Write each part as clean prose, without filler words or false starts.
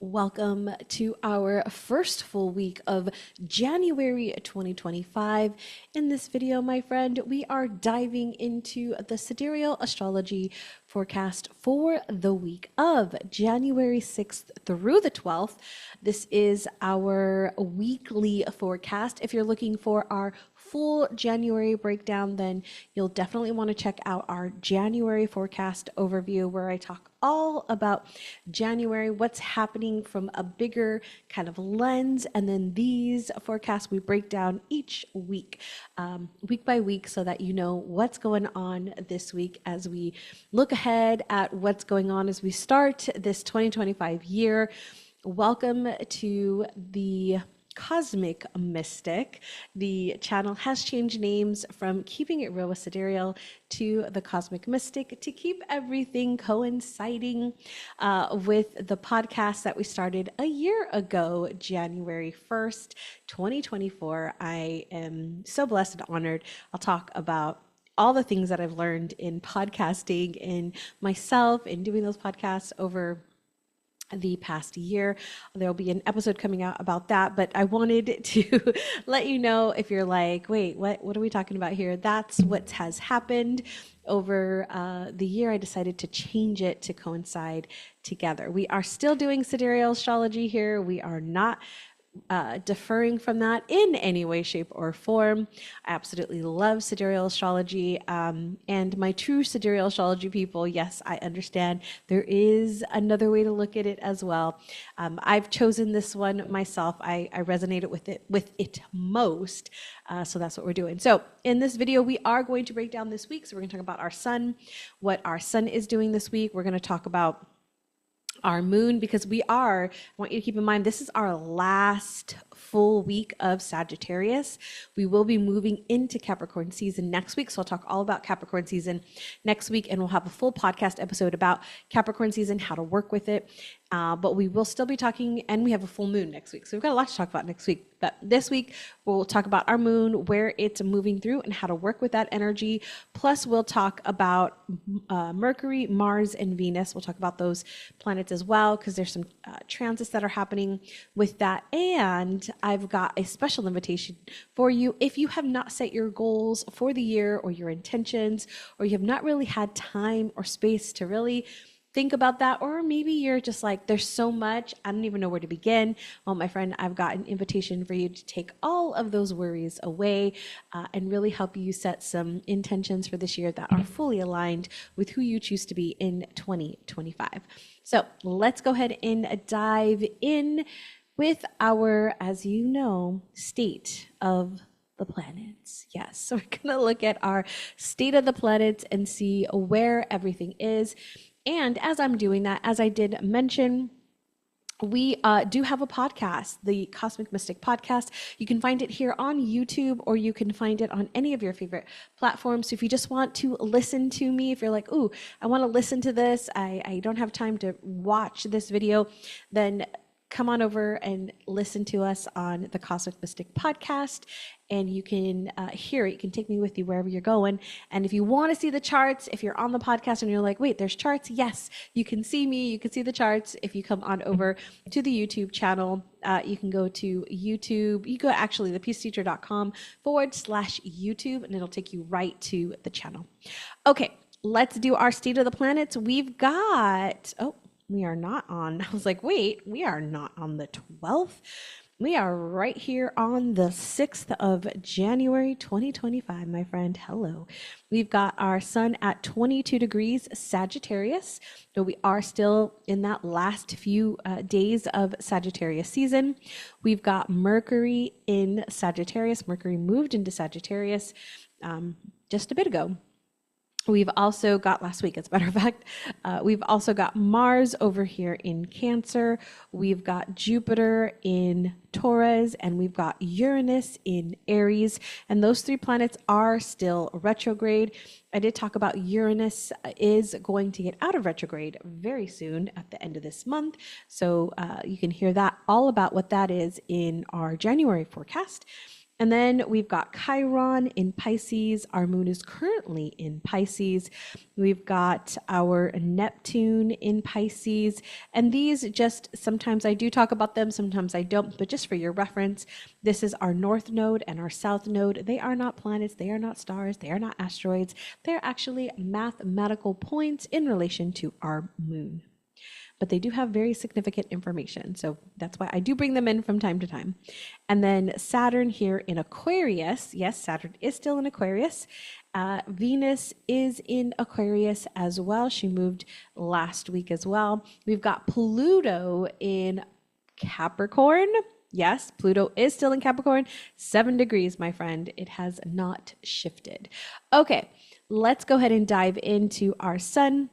Welcome to our first full week of January 2025. In this video, my friend, we are diving into the Sidereal Astrology forecast for the week of January 6th through the 12th. This is our weekly forecast. If you're looking for our full January breakdown, then you'll definitely want to check out our January forecast overview where I talk all about January, what's happening from a bigger kind of lens, and then these forecasts we break down each week, week by week, so that you know what's going on this week as we look ahead at what's going on as we start this 2025 year. Welcome to the Cosmic Mystic. The channel has changed names from Keeping It Real with Sidereal to the Cosmic Mystic to keep everything coinciding with the podcast that we started a year ago, January 1st, 2024. I am so blessed and honored. I'll talk about all the things that I've learned in podcasting and myself in doing those podcasts over the past year. There'll be an episode coming out about that, but I wanted to let you know if you're like, wait, what are we talking about here? That's what has happened over the year. I decided to change it to coincide together. We are still doing sidereal astrology here. We are not deferring from that in any way, shape, or form. I absolutely love sidereal astrology, and my true sidereal astrology people, yes, I understand there is another way to look at it as well. I've chosen this one myself. I resonated with it most, so that's what we're doing. So in this video, we are going to break down this week. So we're going to talk about our sun, what our sun is doing this week. We're going to talk about our moon, because I want you to keep in mind, this is our last full week of Sagittarius. We will be moving into Capricorn season next week. So I'll talk all about Capricorn season next week, and we'll have a full podcast episode about Capricorn season, how to work with it. But we will still be talking, and we have a full moon next week. So we've got a lot to talk about next week. But this week, we'll talk about our moon, where it's moving through, and how to work with that energy. Plus, we'll talk about Mercury, Mars, and Venus. We'll talk about those planets as well, because there's some transits that are happening with that. And I've got a special invitation for you. If you have not set your goals for the year or your intentions, or you have not really had time or space to really think about that, or maybe you're just like, there's so much, I don't even know where to begin. Well, my friend, I've got an invitation for you to take all of those worries away and really help you set some intentions for this year that are fully aligned with who you choose to be in 2025. So let's go ahead and dive in with our, as you know, state of the planets. Yes, so we're going to look at our state of the planets and see where everything is. And as I'm doing that, as I did mention, we do have a podcast, the Cosmic Mystic Podcast. You can find it here on YouTube, or you can find it on any of your favorite platforms. So if you just want to listen to me, if you're like, ooh, I want to listen to this, I don't have time to watch this video, then come on over and listen to us on the Cosmic Mystic Podcast, and you can hear it. You can take me with you wherever you're going. And if you want to see the charts, if you're on the podcast and you're like, wait, there's charts, yes, you can see me, you can see the charts. If you come on over to the YouTube channel, you can go to YouTube. You go actually thepeaceteacher.com/YouTube, and it'll take you right to the channel. Okay, let's do our state of the planets. We've got, we are not on, I was like, wait, we are not on the 12th. We are right here on the 6th of January, 2025, my friend. Hello. We've got our sun at 22 degrees Sagittarius. So we are still in that last few days of Sagittarius season. We've got Mercury in Sagittarius. Mercury moved into Sagittarius just a bit ago. We've also got, last week as a matter of fact, we've also got Mars over here in Cancer. We've got Jupiter in Taurus, and we've got Uranus in Aries. And those three planets are still retrograde. I did talk about Uranus is going to get out of retrograde very soon at the end of this month. So you can hear that all about what that is in our January forecast. And then we've got Chiron in Pisces. Our moon is currently in Pisces. We've got our Neptune in Pisces. And these just, sometimes I do talk about them, sometimes I don't, but just for your reference, this is our north node and our south node. They are not planets, they are not stars, they are not asteroids. They're actually mathematical points in relation to our moon. But they do have very significant information. So that's why I do bring them in from time to time. And then Saturn here in Aquarius. Yes, Saturn is still in Aquarius. Venus is in Aquarius as well. She moved last week as well. We've got Pluto in Capricorn. Yes, Pluto is still in Capricorn. 7 degrees, my friend. It has not shifted. Okay, let's go ahead and dive into our sun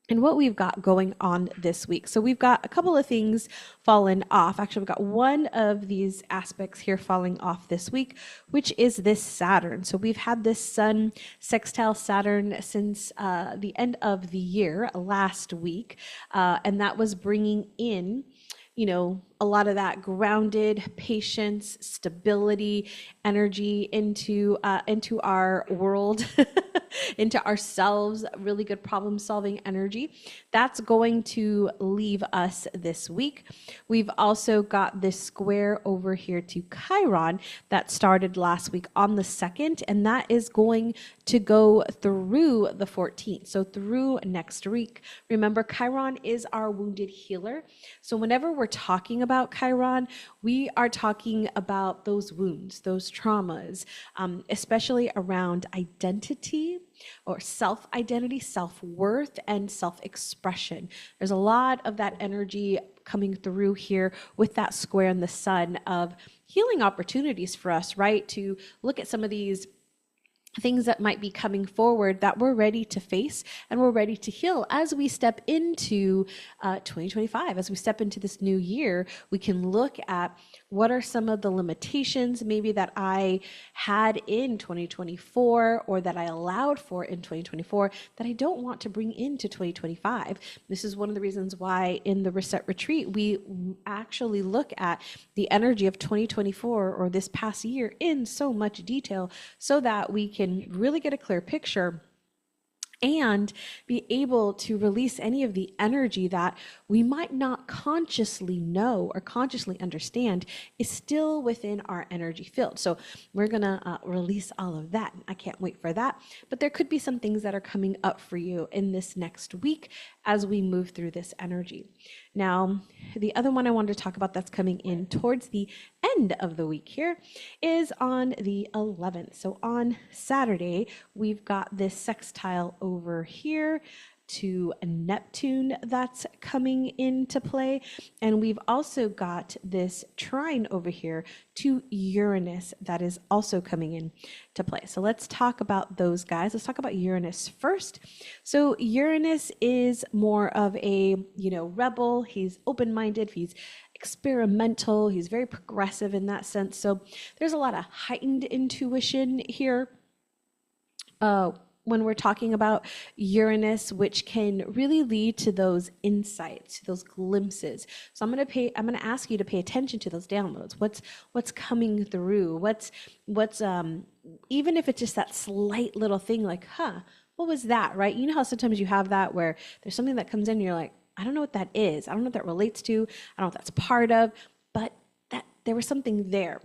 and what we've got going on this week. So we've got a couple of things fallen off. Actually, we've got one of these aspects here falling off this week, which is this Saturn. So we've had this Sun sextile Saturn since the end of the year, last week, and that was bringing in, you know, a lot of that grounded patience, stability, energy into our world, into ourselves, really good problem solving energy. That's going to leave us this week. We've also got this square over here to Chiron that started last week on the 2nd, and that is going to go through the 14th, so through next week. Remember, Chiron is our wounded healer. So whenever we're talking about Chiron, we are talking about those wounds, those traumas, especially around identity or self-identity, self-worth, and self-expression. There's a lot of that energy coming through here with that square in the sun of healing opportunities for us, right? To look at some of these things that might be coming forward that we're ready to face and we're ready to heal as we step into 2025. As we step into this new year, we can look at what are some of the limitations maybe that I had in 2024 or that I allowed for in 2024 that I don't want to bring into 2025. This is one of the reasons why in the Reset Retreat, we actually look at the energy of 2024 or this past year in so much detail so that we can really get a clear picture and be able to release any of the energy that we might not consciously know or consciously understand is still within our energy field. So we're gonna release all of that. I can't wait for that. But there could be some things that are coming up for you in this next week as we move through this energy. Now, the other one I wanted to talk about that's coming in towards the end of the week here is on the 11th. So on Saturday, we've got this sextile over here to Neptune that's coming into play. And we've also got this trine over here to Uranus that is also coming into play. So let's talk about those guys. Let's talk about Uranus first. So Uranus is more of a, rebel. He's open-minded. He's experimental. He's very progressive in that sense. So there's a lot of heightened intuition here. When we're talking about Uranus, which can really lead to those insights, those glimpses. So I'm going to ask you to pay attention to those downloads. What's coming through? What's even if it's just that slight little thing like, what was that, right? You know how sometimes you have that where there's something that comes in and you're like, I don't know what that is. I don't know what that relates to. I don't know what that's part of, but that there was something there.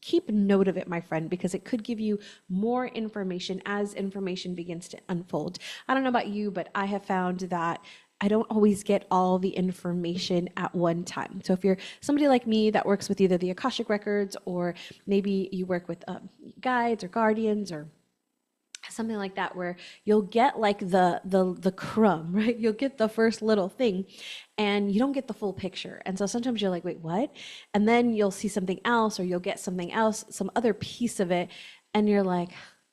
Keep note of it, my friend, because it could give you more information as information begins to unfold. I don't know about you, but I have found that I don't always get all the information at one time. So if you're somebody like me that works with either the Akashic Records or maybe you work with guides or guardians or something like that, where you'll get like the crumb, right? You'll get the first little thing and you don't get the full picture. And so sometimes you're like, wait, what? And then you'll see something else or you'll get something else, some other piece of it. And you're like,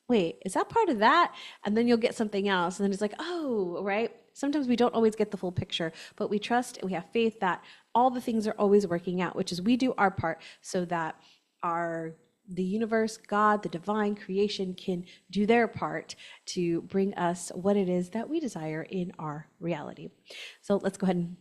wait, is that part of that? And then you'll get something else. And then it's like, oh, right? Sometimes we don't always get the full picture, but we trust and we have faith that all the things are always working out, which is we do our part so that the universe, God, the divine creation can do their part to bring us what it is that we desire in our reality. So let's go ahead and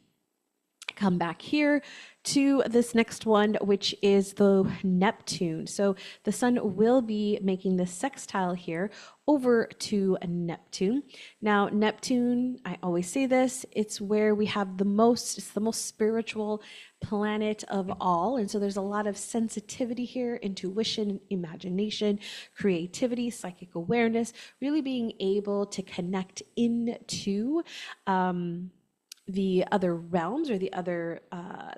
come back here to this next one, which is the Neptune. So the sun will be making this sextile here over to Neptune. Now, Neptune, I always say this, it's where we have it's the most spiritual planet of all. And so there's a lot of sensitivity here, intuition, imagination, creativity, psychic awareness, really being able to connect into the other realms, or the other how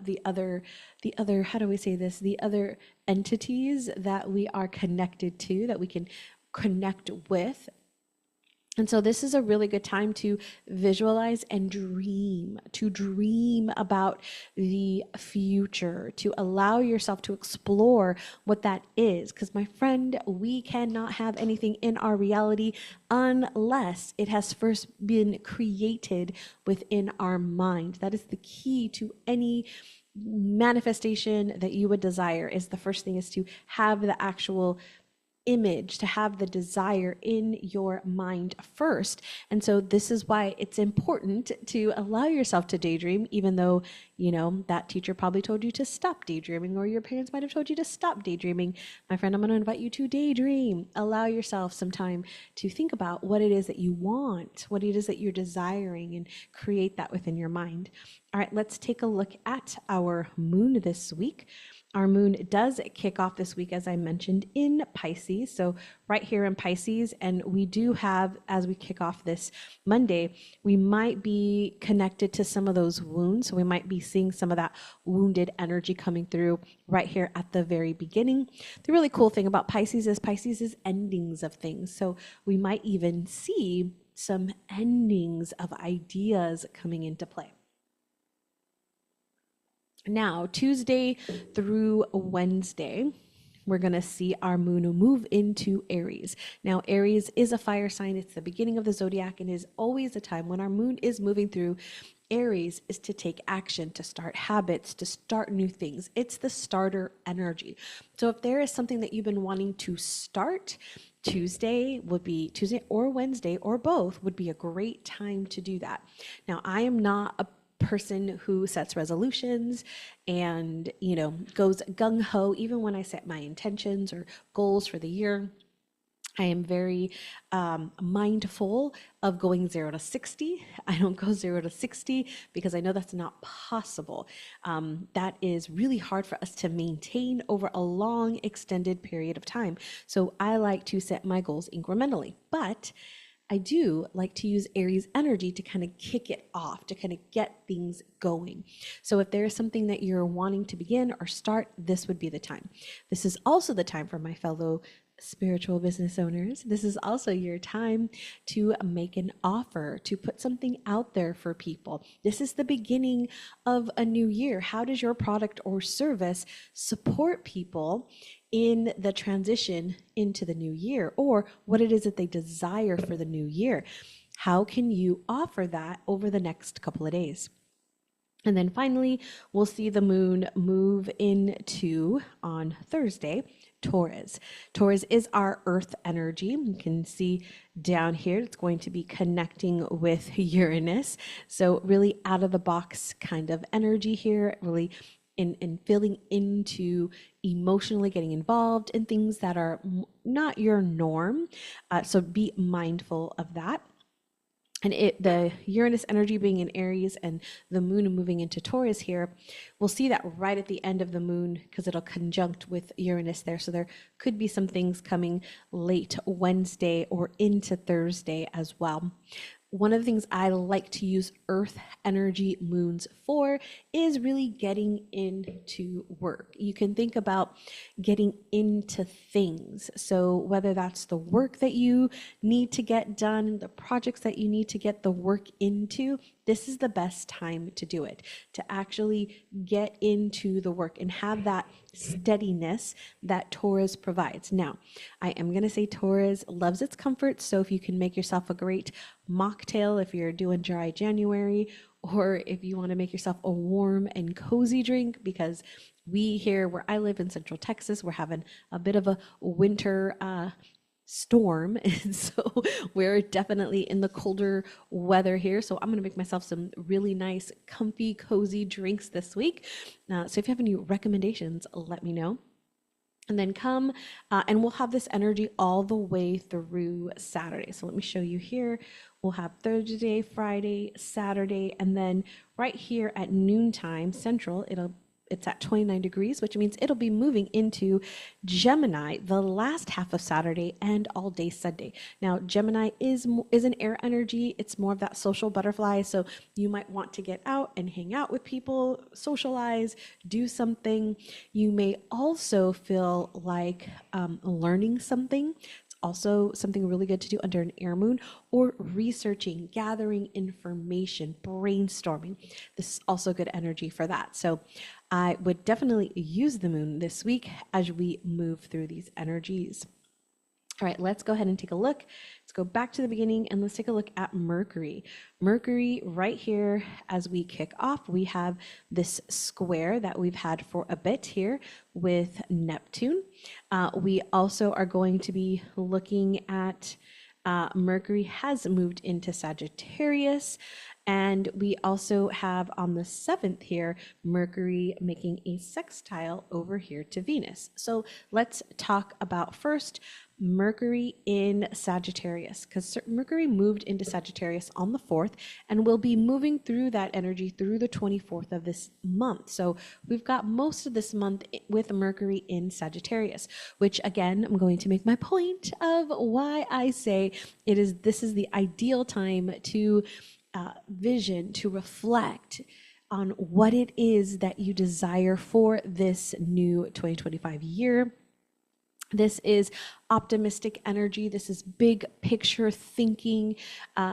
do we say this, the other entities that we are connected to, that we can connect with. And so this is a really good time to visualize and dream about the future, to allow yourself to explore what that is. Because my friend, we cannot have anything in our reality unless it has first been created within our mind. That is the key to any manifestation that you would desire. Is the first thing is to have the actual image, to have the desire in your mind first. And so this is why it's important to allow yourself to daydream, even though, you know, that teacher probably told you to stop daydreaming, or your parents might have told you to stop daydreaming. My friend, I'm going to invite you to daydream. Allow yourself some time to think about what it is that you want, what it is that you're desiring, and create that within your mind. All right, let's take a look at our moon this week. Our moon does kick off this week, as I mentioned, in Pisces. So right here in Pisces, and we do have, as we kick off this Monday, we might be connected to some of those wounds. So we might be seeing some of that wounded energy coming through right here at the very beginning. The really cool thing about Pisces is endings of things. So we might even see some endings of ideas coming into play. Now, Tuesday through Wednesday, we're going to see our moon move into Aries. Now, Aries is a fire sign. It's the beginning of the zodiac, and is always a time when our moon is moving through. Aries is to take action, to start habits, to start new things. It's the starter energy. So if there is something that you've been wanting to start, Tuesday or Wednesday or both would be a great time to do that. Now, I am not a person who sets resolutions and, you know, goes gung-ho. Even when I set my intentions or goals for the year, I am very mindful of going 0 to 60. I don't go 0 to 60 because I know that's not possible. That is really hard for us to maintain over a long, extended period of time. So I like to set my goals incrementally, but I do like to use Aries energy to kind of kick it off, to kind of get things going. So if there is something that you're wanting to begin or start, this would be the time. This is also the time for my fellow spiritual business owners. This is also your time to make an offer, to put something out there for people. This is the beginning of a new year. How does your product or service support people in the transition into the new year, or what it is that they desire for the new year? How can you offer that over the next couple of days? And then finally, we'll see the moon move into, on Thursday, Taurus. Taurus is our earth energy. You can see down here, it's going to be connecting with Uranus. So really out of the box kind of energy here, really in feeling into emotionally getting involved in things that are not your norm. So be mindful of that. And the Uranus energy being in Aries and the moon moving into Taurus here, we'll see that right at the end of the moon because it'll conjunct with Uranus there. So there could be some things coming late Wednesday or into Thursday as well. One of the things I like to use earth energy moons for is really getting into work. You can think about getting into things. So whether that's the work that you need to get done, the projects that you need to get the work into, this is the best time to do it, to actually get into the work and have that steadiness that Taurus provides. Now, I am going to say Taurus loves its comfort. So if you can make yourself a great mocktail, if you're doing dry January, or if you want to make yourself a warm and cozy drink, because we here where I live in Central Texas, we're having a bit of a winter storm. And so we're definitely in the colder weather here. So I'm going to make myself some really nice, comfy, cozy drinks this week. So if you have any recommendations, let me know. And then come and we'll have this energy all the way through Saturday. So let me show you here. We'll have Thursday, Friday, Saturday, and then right here at noontime central, it's at 29 degrees, which means it'll be moving into Gemini the last half of Saturday and all day Sunday. Now, Gemini is an air energy. It's more of that social butterfly. So you might want to get out and hang out with people, socialize, do something. You may also feel like learning something. Also something really good to do under an air moon, or researching, gathering information, brainstorming. This is also good energy for that. So I would definitely use the moon this week as we move through these energies. All right, let's go ahead and take a look. Let's go back to the beginning and let's take a look at Mercury. Mercury right here as we kick off, we have this square that we've had for a bit here with Neptune. We also are going to be looking at Mercury has moved into Sagittarius. And we also have on the 7th here, Mercury making a sextile over here to Venus. So let's talk about first Mercury in Sagittarius, because Mercury moved into Sagittarius on the 4th and will be moving through that energy through the 24th of this month. So we've got most of this month with Mercury in Sagittarius, which again, I'm going to make my point of why I say this is the ideal time to vision, to reflect on what it is that you desire for this new 2025 year. This is optimistic energy. This is big picture thinking.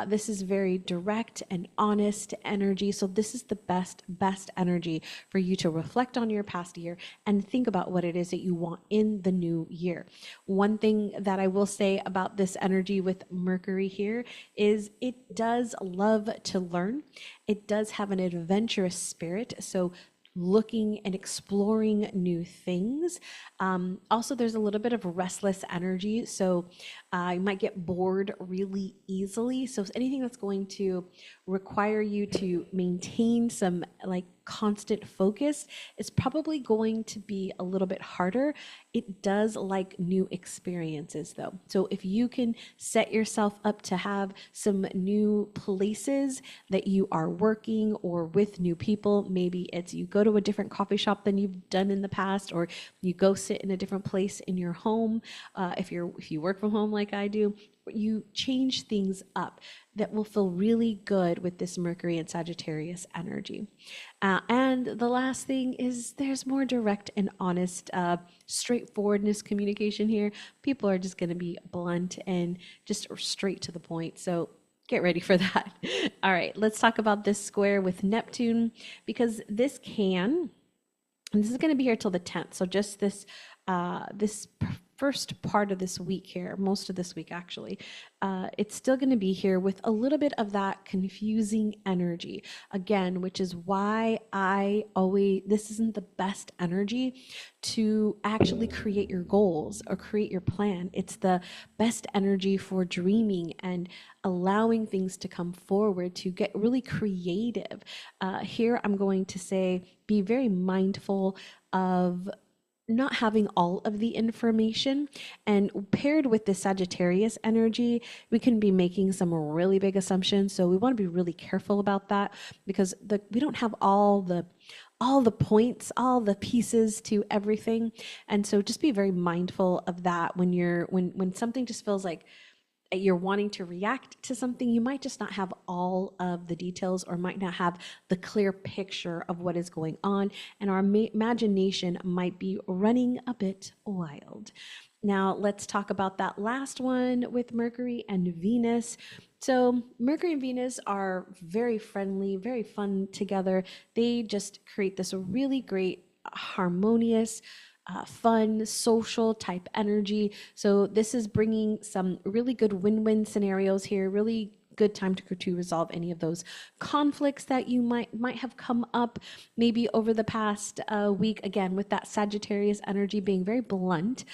This is very direct and honest energy. So this is the best energy for you to reflect on your past year and think about what it is that you want in the new year. One thing that I will say about this energy with Mercury here is it does love to learn. It does have an adventurous spirit. So looking and exploring new things. Also, there's a little bit of restless energy, so you might get bored really easily. So anything that's going to require you to maintain some constant focus is probably going to be a little bit harder. It does like new experiences though. So if you can set yourself up to have some new places that you are working or with new people, maybe it's you go to a different coffee shop than you've done in the past, or you go sit in a different place in your home. If you work from home like I do, you change things up that will feel really good with this Mercury and Sagittarius energy. And the last thing is there's more direct and honest straightforwardness communication here. People are just going to be blunt and just straight to the point. So get ready for that. All right, let's talk about this square with Neptune, because this is going to be here till the 10th. So just this first part of this week here, most of this week actually, it's still going to be here with a little bit of that confusing energy again, which is why this isn't the best energy to actually create your goals or create your plan. It's the best energy for dreaming and allowing things to come forward, to get really creative. Here I'm going to say, be very mindful of not having all of the information, and paired with the Sagittarius energy, we can be making some really big assumptions. So we want to be really careful about that, because we don't have all the points, all the pieces to everything. And so just be very mindful of that when something just feels like you're wanting to react to something, you might just not have all of the details, or might not have the clear picture of what is going on, and our imagination might be running a bit wild. Now let's talk about that last one with Mercury and Venus. So Mercury and Venus are very friendly, very fun together. They just create this really great, harmonious, fun, social type energy. So this is bringing some really good win-win scenarios here, really good time to resolve any of those conflicts that you might have come up maybe over the past week. Again, with that Sagittarius energy being very blunt,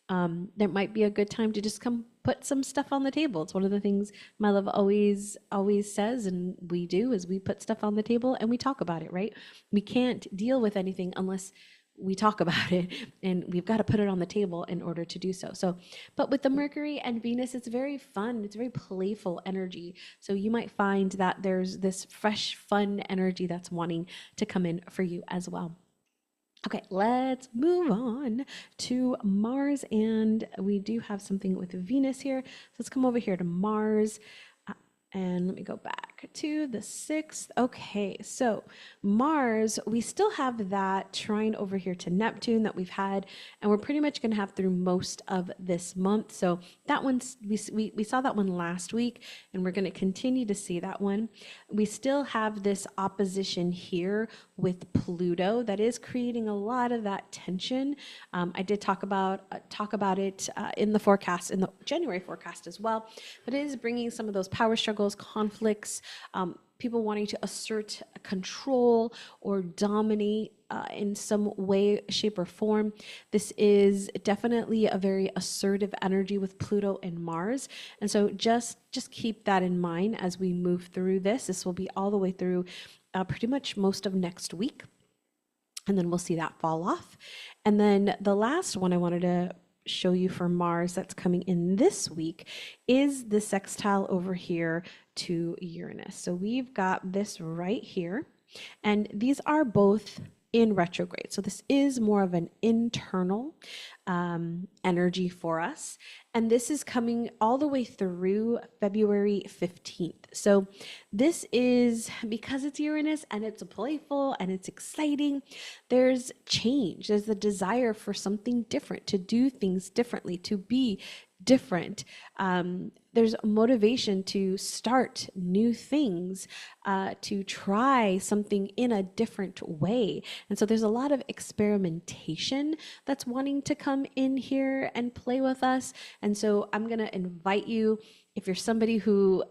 there might be a good time to just come put some stuff on the table. It's one of the things my love always says, and we do, is we put stuff on the table and we talk about it, right? We can't deal with anything unless we talk about it, and we've got to put it on the table in order to do so. But with the Mercury and Venus, it's very fun. It's very playful energy. So you might find that there's this fresh, fun energy that's wanting to come in for you as well. Okay, let's move on to Mars, and we do have something with Venus here. So let's come over here to Mars. And let me go back to the 6th. Okay, so Mars, we still have that trine over here to Neptune that we've had, and we're pretty much going to have through most of this month. So that one's, we saw that one last week, and we're going to continue to see that one. We still have this opposition here with Pluto that is creating a lot of that tension. I did talk about it in the forecast, in the January forecast as well, but it is bringing some of those power struggles, conflicts, people wanting to assert control or dominate in some way, shape, or form. This is definitely a very assertive energy with Pluto and Mars. And so just keep that in mind as we move through this. This will be all the way through pretty much most of next week. And then we'll see that fall off. And then the last one I wanted to show you for Mars that's coming in this week is the sextile over here to Uranus. So we've got this right here, and these are both in retrograde. So this is more of an internal energy for us. And this is coming all the way through February 15th. So this is, because it's Uranus and it's playful and it's exciting, there's change. There's the desire for something different, to do things differently, to be different. There's motivation to start new things, to try something in a different way. And so there's a lot of experimentation that's wanting to come in here and play with us. And so I'm going to invite you, if you're somebody who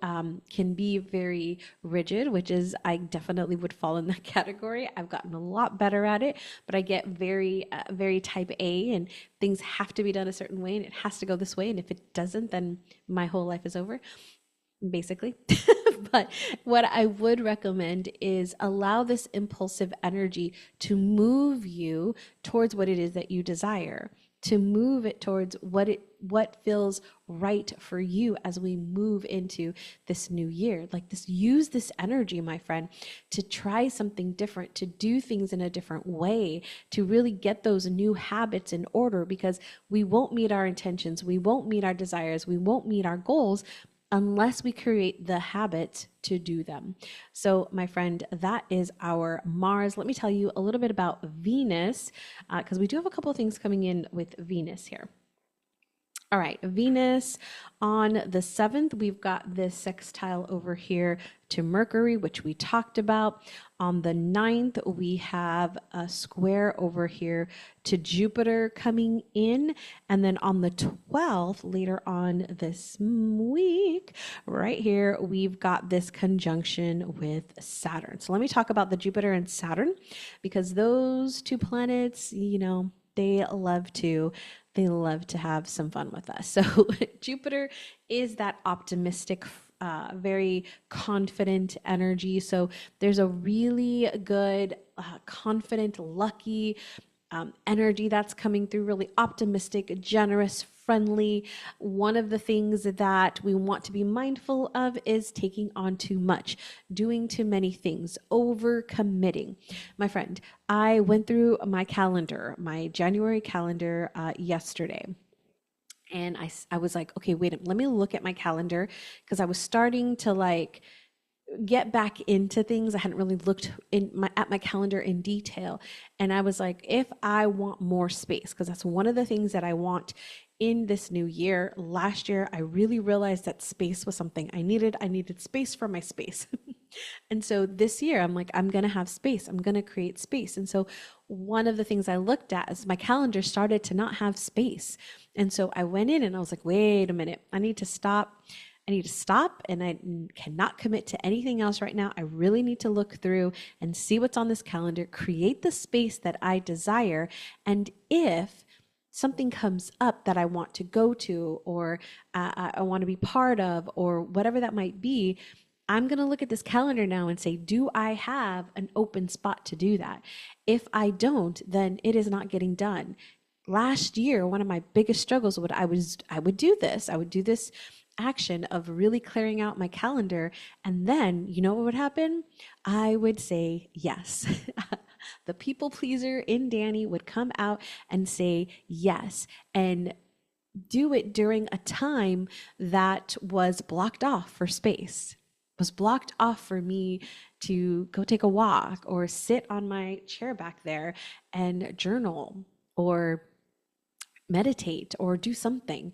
can be very rigid, which is, I definitely would fall in that category. I've gotten a lot better at it, but I get very, very type A, and things have to be done a certain way, and it has to go this way. And if it doesn't, then my whole life is over, basically. But what I would recommend is allow this impulsive energy to move you towards what it is that you desire, to move it towards what feels right for you as we move into this new year. Like this, use this energy, my friend, to try something different, to do things in a different way, to really get those new habits in order, because we won't meet our intentions, we won't meet our desires, we won't meet our goals unless we create the habit to do them. So my friend, that is our Mars. Let me tell you a little bit about Venus, because we do have a couple of things coming in with Venus here. All right, Venus on the 7th, we've got this sextile over here to Mercury, which we talked about. On the 9th, we have a square over here to Jupiter coming in. And then on the 12th, later on this week, right here, we've got this conjunction with Saturn. So let me talk about the Jupiter and Saturn, because those two planets, you know, they love to have some fun with us. So Jupiter is that optimistic, very confident energy. So there's a really good, confident, lucky energy that's coming through, really optimistic, generous, friendly. One of the things that we want to be mindful of is taking on too much, doing too many things, over committing. My friend, I went through my calendar, my January calendar yesterday. And I was like, okay, wait, let me look at my calendar, because I was starting to get back into things. I hadn't really looked at my calendar in detail. And I was like, if I want more space, because that's one of the things that I want in this new year. Last year, I really realized that space was something I needed. I needed space for my space. And so this year, I'm like, I'm going to have space. I'm going to create space. And so one of the things I looked at is my calendar started to not have space. And so I went in and I was like, wait a minute, I need to stop, and I cannot commit to anything else right now. I really need to look through and see what's on this calendar, create the space that I desire. And if something comes up that I want to go to, or I want to be part of, or whatever that might be, I'm going to look at this calendar now and say, do I have an open spot to do that? If I don't, then it is not getting done. Last year, one of my biggest struggles I would do this action of really clearing out my calendar, and then you know what would happen? I would say yes. The people pleaser in Danny would come out and say yes, and do it during a time that was blocked off for space, was blocked off for me to go take a walk or sit on my chair back there and journal or meditate or do something.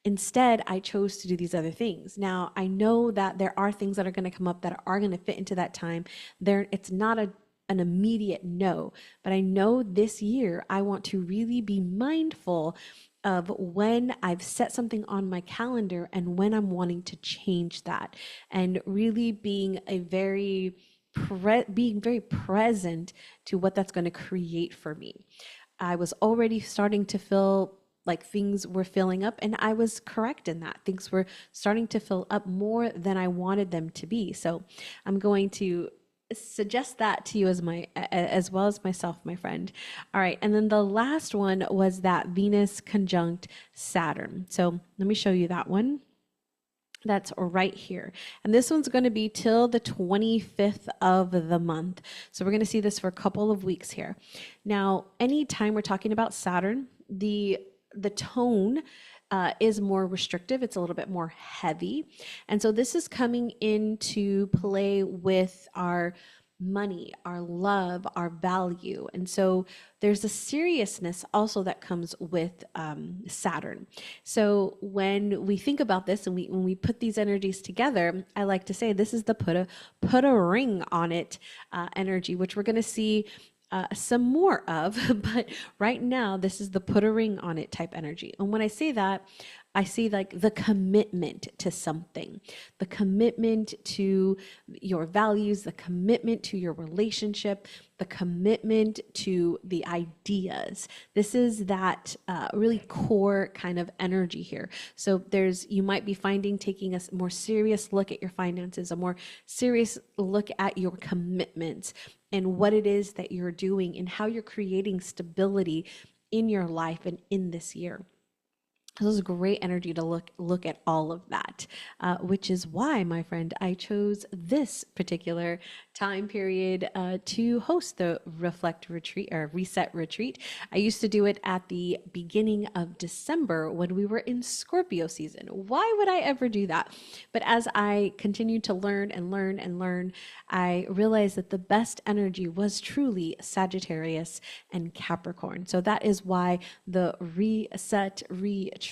Instead, I chose to do these other things. Now, I know that there are things that are going to come up that are going to fit into that time. It's not an immediate no, but I know this year I want to really be mindful of when I've set something on my calendar and when I'm wanting to change that, and really being very present to what that's going to create for me. I was already starting to feel like things were filling up, and I was correct in that. Things were starting to fill up more than I wanted them to be. So I'm going to suggest that to you as well as myself, my friend. All right, and then the last one was that Venus conjunct Saturn. So let me show you that one. That's right here. And this one's going to be till the 25th of the month. So we're going to see this for a couple of weeks here. Now, anytime we're talking about Saturn, the tone is more restrictive. It's a little bit more heavy. And so this is coming into play with our money, our love, our value. And so there's a seriousness also that comes with Saturn. So when we think about this and when we put these energies together, I like to say this is the put a ring on it energy, which we're going to see some more of, but right now this is the put a ring on it type energy. And when I say that, I see like the commitment to something, the commitment to your values, the commitment to your relationship, the commitment to the ideas. This is that really core kind of energy here. So you might be taking a more serious look at your finances, a more serious look at your commitments and what it is that you're doing and how you're creating stability in your life and in this year. So this is great energy to look at all of that, which is why, my friend, I chose this particular time period to host the Reflect Retreat or Reset Retreat. I used to do it at the beginning of December when we were in Scorpio season. Why would I ever do that? But as I continued to learn and learn and learn, I realized that the best energy was truly Sagittarius and Capricorn. So that is why the Reset Retreat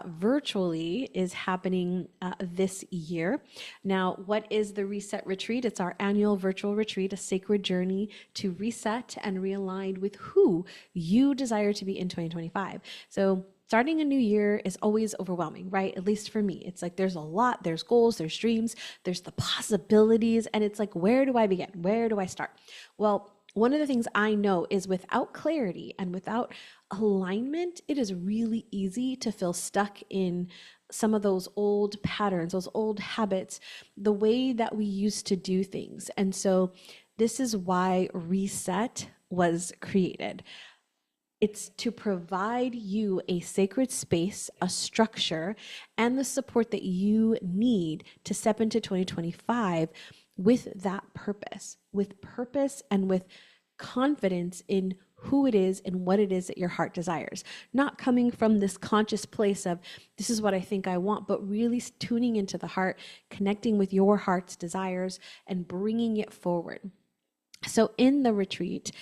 virtually is happening this year. Now, what is the Reset Retreat? It's our annual virtual retreat, a sacred journey to reset and realign with who you desire to be in 2025. So starting a new year is always overwhelming, right? At least for me. It's like there's a lot, there's goals, there's dreams, there's the possibilities, and it's like, where do I begin? Where do I start? Well, one of the things I know is without clarity and without alignment, it is really easy to feel stuck in some of those old patterns, those old habits, the way that we used to do things. And so this is why Reset was created. It's to provide you a sacred space, a structure, and the support that you need to step into 2025 with that purpose and with confidence in who it is and what it is that your heart desires. Not coming from this conscious place of this is what I think I want, but really tuning into the heart, connecting with your heart's desires and bringing it forward. So in the retreat,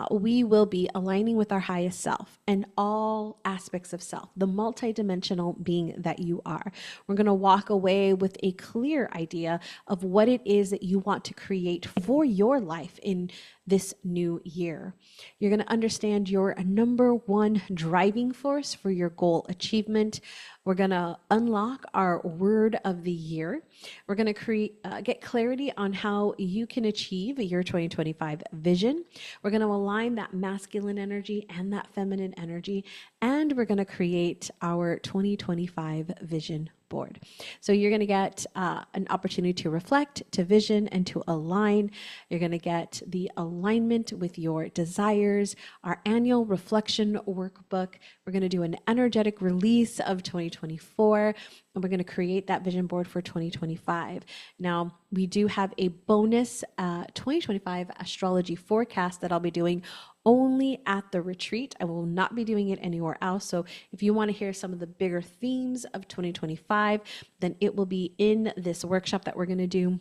we will be aligning with our highest self and all aspects of self, the multidimensional being that you are. We're going to walk away with a clear idea of what it is that you want to create for your life in this new year. You're going to understand your number one driving force for your goal achievement. We're going to unlock our word of the year. We're going to get clarity on how you can achieve your 2025 vision. We're going to align that masculine energy and that feminine energy, and we're going to create our 2025 vision board. So you're going to get an opportunity to reflect, to vision, and to align. You're going to get the alignment with your desires, our annual reflection workbook. We're going to do an energetic release of 2024, and we're going to create that vision board for 2025. Now, we do have a bonus 2025 astrology forecast that I'll be doing only at the retreat. I will not be doing it anywhere else. So if you want to hear some of the bigger themes of 2025, then it will be in this workshop that we're going to do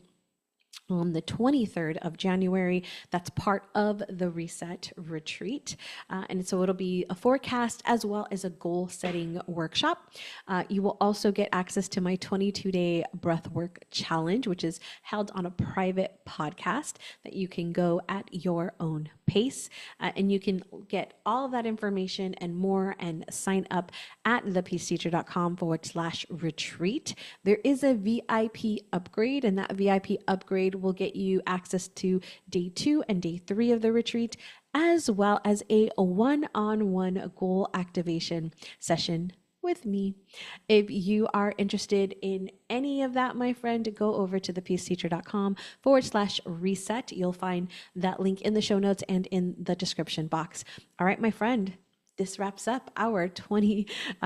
on the 23rd of January. That's part of the Reset Retreat. And so it'll be a forecast as well as a goal setting workshop. You will also get access to my 22-day breathwork challenge, which is held on a private podcast that you can go at your own pace. And you can get all of that information and more and sign up at thepeaceteacher.com/retreat. There is a VIP upgrade, and that VIP upgrade will get you access to day 2 and day 3 of the retreat, as well as a one-on-one goal activation session with me. If you are interested in any of that, my friend, go over to thepeaceteacher.com/reset. You'll find that link in the show notes and in the description box. All right, my friend, this wraps up our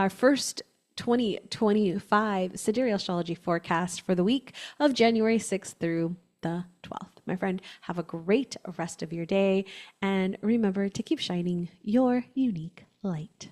first 2025 Sidereal Astrology forecast for the week of January 6th through the 12th. My friend, have a great rest of your day, and remember to keep shining your unique light.